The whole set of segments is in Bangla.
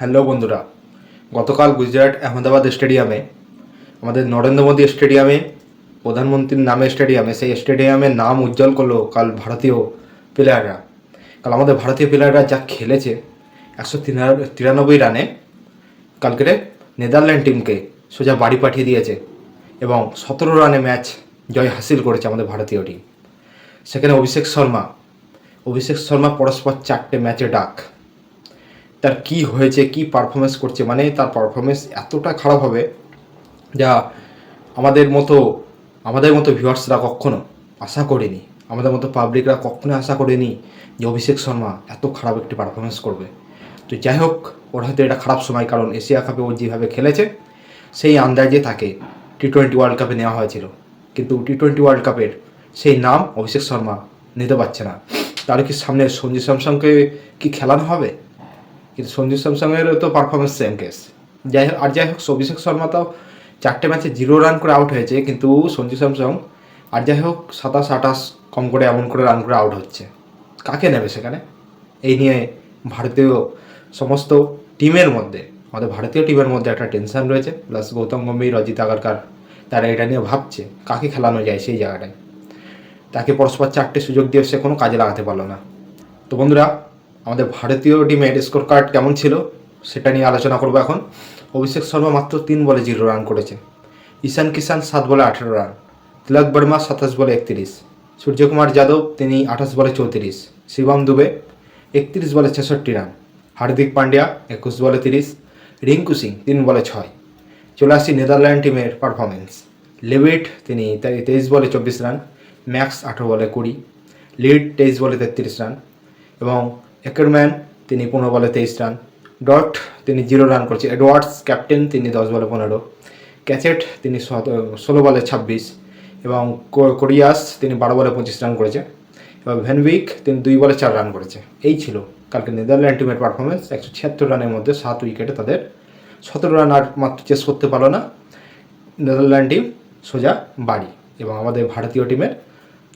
হ্যালো বন্ধুরা, গতকাল গুজরাট আহমেদাবাদ স্টেডিয়ামে আমাদের নরেন্দ্র মোদী স্টেডিয়ামে প্রধানমন্ত্রীর নামে স্টেডিয়ামে সেই স্টেডিয়ামের নাম উজ্জ্বল করলো কাল ভারতীয় প্লেয়াররা। কাল আমাদের ভারতীয় প্লেয়াররা যা খেলেছে 193 রানে কালকে নেদারল্যান্ড টিমকে সোজা বাড়ি পাঠিয়ে দিয়েছে এবং 17 রানে ম্যাচ জয় হাসিল করেছে আমাদের ভারতীয় টিম। সেখানে অভিষেক শর্মা পরস্পর 4টে ম্যাচে ডাক। তার কি হয়েছে, কি পারফরমেন্স করছে, মানে তার পারফরমেন্স এতটা খারাপ হবে যা আমাদের মতো ভিউয়ার্সরা কখনো আশা করেনি, আমাদের মতো পাবলিকরা কখনো আশা করেনি যে অভিষেক শর্মা এত খারাপ একটি পারফরমেন্স করবে। তো যাই হোক, ওর হয়তো এটা খারাপ সময়, কারণ এশিয়া কাপে ও যেভাবে খেলেছে সেই আন্দাজে তাকে টি-20 ওয়ার্ল্ড কাপে নেওয়া হয়েছিল, কিন্তু টি-20 ওয়ার্ল্ড কাপের সেই নাম অভিষেক শর্মা নিতে পারছে না। তাহলে কি সামনে সঞ্জু স্যামসনকে কি খেলানো হবে? কিন্তু সঞ্জু স্যামসংয়েরও তো পারফরমেন্স সেম কেস। যাই হোক অভিষেক শর্মা তো 4টে ম্যাচে 0 রান করে আউট হয়েছে, কিন্তু সঞ্জু স্যামসং যাই হোক 27-28 কম করে এমন করে রান করে আউট হচ্ছে। কাকে নেবে সেখানে? এই নিয়ে ভারতীয় সমস্ত টিমের মধ্যে, আমাদের ভারতীয় টিমের মধ্যে একটা টেনশন রয়েছে। প্লাস গৌতম গম্ভীর, অজিত আগারকার তারা এটা নিয়ে ভাবছে কাকে খেলানো যায় সেই জায়গাটায়। তাকে পরস্পর 4টে সুযোগ দিয়ে সে কোনো কাজে লাগাতে পারলো না। তো বন্ধুরা, আমাদের ভারতীয় টিমের স্কোর কার্ড কেমন ছিল সেটা নিয়ে আলোচনা করবো এখন। অভিষেক শর্মা মাত্র 3 বলে 0 রান করেছে। ঈশান কিষান 7 বলে 18 রান। তিলক বর্মা 27 বলে 31। সূর্যকুমার যাদব তিনি 28 বলে 34। শিবম দুবে 31 বলে 66 রান। হার্দিক পান্ডিয়া 21 বলে 30। রিঙ্কু সিং 3 বলে 6। চলে আসছি নেদারল্যান্ড টিমের পারফরমেন্স। লেভিট তিনি 23 বলে 24 রান। ম্যাক্স 18 বলে 20। লিড 23 বলে 33 রান এবং একরম্যান তিনি 15 বলে 23 রান। ডট তিনি 0 রান করেছে। এডওয়ার্ডস ক্যাপ্টেন তিনি 10 বলে 15। ক্যাচেট তিনি 16 বলে 26 এবং কোরিয়াস তিনি 12 বলে 25 রান করেছে এবং ভ্যানভিক তিনি 2 বলে 4 রান করেছে। এই ছিল কালকে নেদারল্যান্ড টিমের পারফরমেন্স। 176 রানের মধ্যে 7 উইকেটে তাদের 17 রান আর মাত্র চেস করতে পারলো না নেদারল্যান্ড টিম, সোজা বাড়ি। এবং আমাদের ভারতীয় টিমের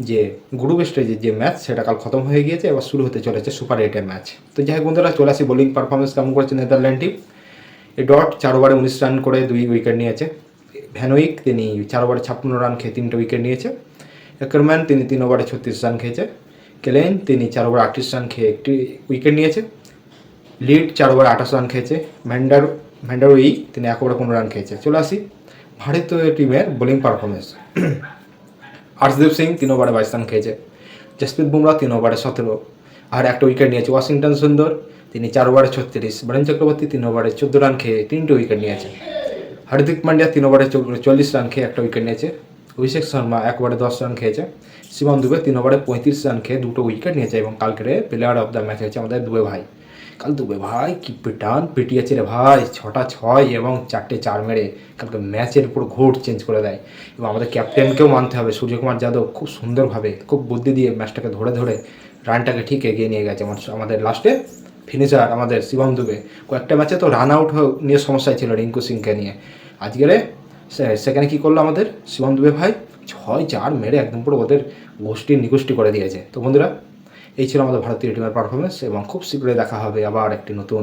যে গ্রুপ স্টেজের যে ম্যাচ সেটা কাল খতম হয়ে গিয়েছে, এবার শুরু হতে চলেছে সুপার 8-এর ম্যাচ। তো যাই হোক বন্ধুরা, চলে আসি বোলিং পারফরমেন্স কেমন করেছে নেদারল্যান্ড টিম। এই ডট 4 ওভারে 19 রান করে 2 উইকেট নিয়েছে। ভ্যানউইক তিনি 4 ওভারে 56 রান খেয়ে 3টে উইকেট নিয়েছে। একরম্যান তিনি 3 ওভারে 36 রান খেয়েছে। কেলেন তিনি 4 ওভারে 38 রান খেয়ে 1টি উইকেট নিয়েছে। লিড 4 ওভারে 28 রান খেয়েছে। ভ্যান্ডারউই তিনি 1 ওভারে 15 রান খেয়েছে। চলে আসি ভারতীয় টিমের বোলিং পারফরমেন্স। হর্ষদীপ সিং 3 ওভারে 22 রান খেয়েছে। জসপ্রীত বুমরা 3 ওভারে 17 আর 1টা উইকেট নিয়েছে। ওয়াশিংটন সুন্দর তিনি 4 ওভারে 36। বরুণ চক্রবর্তী 3 ওভারে 14 রান খেয়ে 3টে উইকেট নিয়েছে। হার্দিক পান্ডিয়া 3 ওভারে 40 রান খেয়ে 1টা উইকেট নিয়েছে। অভিষেক শর্মা 1 ওভারে 10 রান খেয়েছে। শিবম দুবে 3 ওভারে 35 রান খেয়ে 2টো উইকেট নিয়েছে এবং কালকের প্লেয়ার অফ দ্য ম্যাচ হয়েছে আমাদের দুবে ভাই। কাল দুবে ভাই কি পিটিয়েছে রে ভাই, 6টা 6 এবং 4টে 4 মেরে কালকে ম্যাচের পুরো ঘোর চেঞ্জ করে দেয়। এবং আমাদের ক্যাপ্টেনকেও মানতে হবে, সূর্যকুমার যাদব খুব সুন্দরভাবে, খুব বুদ্ধি দিয়ে ম্যাচটাকে ধরে রানটাকে ঠিক এগিয়ে নিয়ে গেছে। আমাদের লাস্টে ফিনিশার আমাদের শিবম দুবে কয়েকটা ম্যাচে তো রান আউট নিয়ে সমস্যায় ছিল রিঙ্কু সিংকে নিয়ে। আজকের সেখানে কী করলো আমাদের শিবম দুবে ভাই, 6-4 মেরে একদম পুরো ওদের নিগোষ্ঠী করে দিয়েছে। তো বন্ধুরা, এই ছিল আমাদের ভারতীয় টিমের পারফরমেন্স এবং খুব শীঘ্রই দেখা হবে আবার একটি নতুন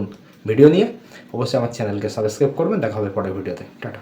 ভিডিও নিয়ে। অবশ্যই আমার চ্যানেলকে সাবস্ক্রাইব করবেন। দেখা হবে পরের ভিডিওতে। টাটা।